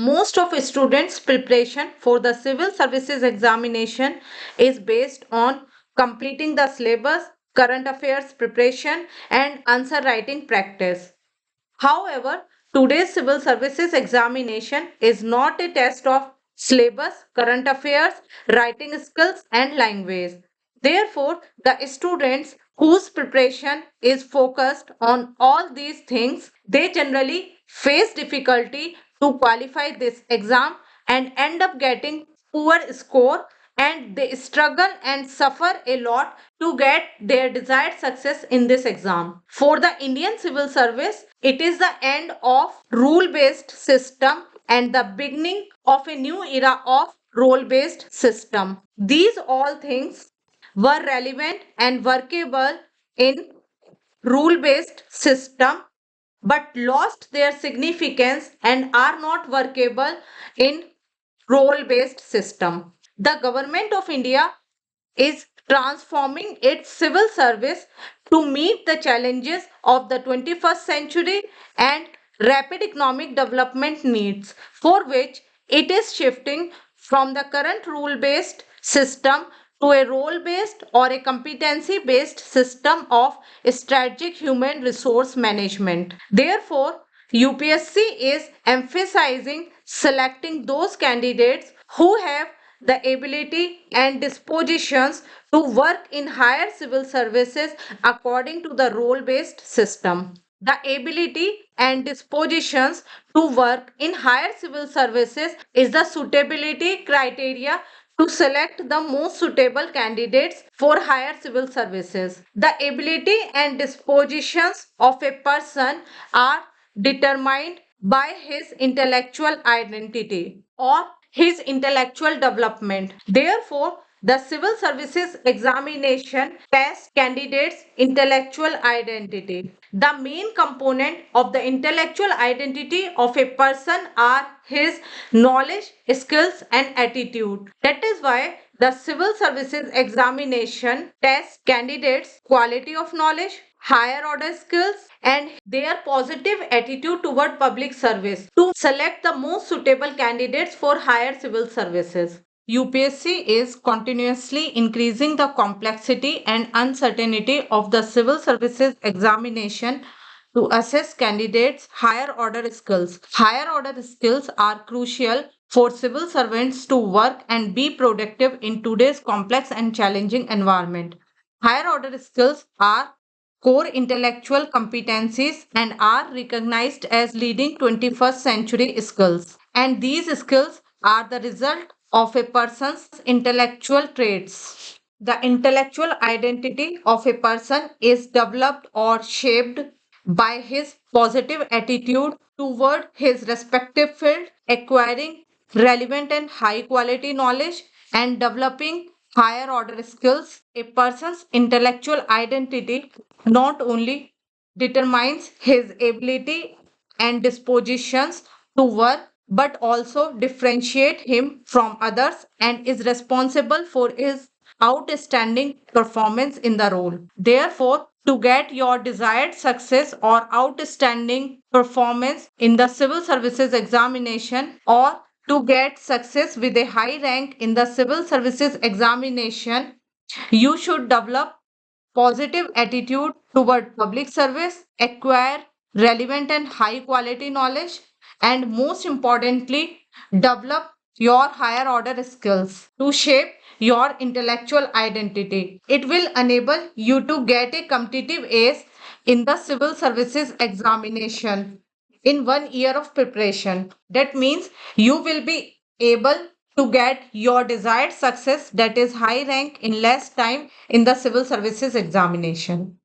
Most of students' preparation for the civil services examination is based on completing the syllabus, current affairs preparation, and answer writing practice. However, today's civil services examination is not a test of syllabus, current affairs, writing skills, and language. Therefore, the students whose preparation is focused on all these things, they generally face difficulty to qualify this exam and end up getting poor score, and they struggle and suffer a lot to get their desired success in this exam. For the Indian civil service, it is the end of rule based system and the beginning of a new era of role based system. These all things were relevant and workable in rule based system but lost their significance and are not workable in role based system. The government of India is transforming its civil service to meet the challenges of the 21st century and rapid economic development needs, for which it is shifting from the current rule based system to a role based or a competency based system of strategic human resource management. Therefore, UPSC is emphasizing selecting those candidates who have the ability and dispositions to work in higher civil services according to the role based system. The ability and dispositions to work in higher civil services is the suitability criteria to select the most suitable candidates for higher civil services. The ability and dispositions of a person are determined by his intellectual identity or his intellectual development. Therefore, the civil services examination tests candidates' intellectual identity. The main component of the intellectual identity of a person are his knowledge, skills, and attitude. That is why the civil services examination tests candidates' quality of knowledge, higher order skills, and their positive attitude toward public service to select the most suitable candidates for higher civil services. UPSC is continuously increasing the complexity and uncertainty of the civil services examination to assess candidates' higher order skills. Higher order skills are crucial for civil servants to work and be productive in today's complex and challenging environment. Higher order skills are core intellectual competencies and are recognized as leading 21st century skills. And these skills are the result of a person's intellectual traits. The intellectual identity of a person is developed or shaped by his positive attitude toward his respective field, acquiring relevant and high quality knowledge, and developing higher order skills. A person's intellectual identity not only determines his ability and dispositions to work but also differentiate him from others and is responsible for his outstanding performance in the role. Therefore, to get your desired success or outstanding performance in the civil services examination or to get success with a high rank in the civil services examination, you should develop positive attitude toward public service, acquire relevant and high quality knowledge, and most importantly, develop your higher order skills to shape your intellectual identity. It will enable you to get a competitive ace in the civil services examination in 1 year of preparation. That means you will be able to get your desired success, that is high rank, in less time in the civil services examination.